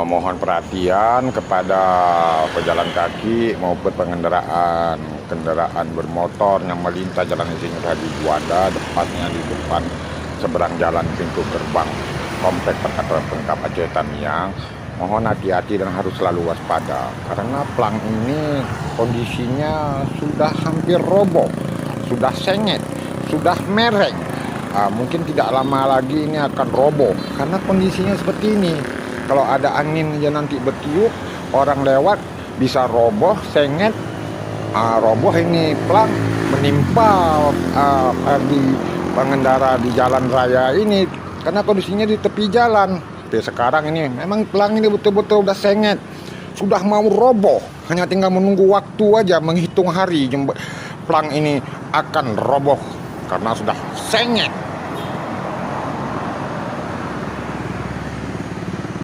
Mohon perhatian kepada pejalan kaki maupun kendaraan bermotor yang melintas Jalan Insinyur Haji Juanda, tepatnya di depan seberang jalan pintu gerbang Komplek Perkantoran Pemkab Aceh Tamiang. Mohon hati-hati dan harus selalu waspada karena plang ini kondisinya sudah hampir roboh, sudah sengit, sudah mereng. Mungkin tidak lama lagi ini akan roboh karena kondisinya seperti ini. Kalau ada angin ya nanti bertiup, orang lewat bisa roboh, sengit, roboh ini plang menimpa di pengendara di jalan raya ini karena kondisinya di tepi jalan. Tapi sekarang ini memang plang ini betul-betul udah sengit, sudah mau roboh, hanya tinggal menunggu waktu aja, menghitung hari plang ini akan roboh karena sudah sengit.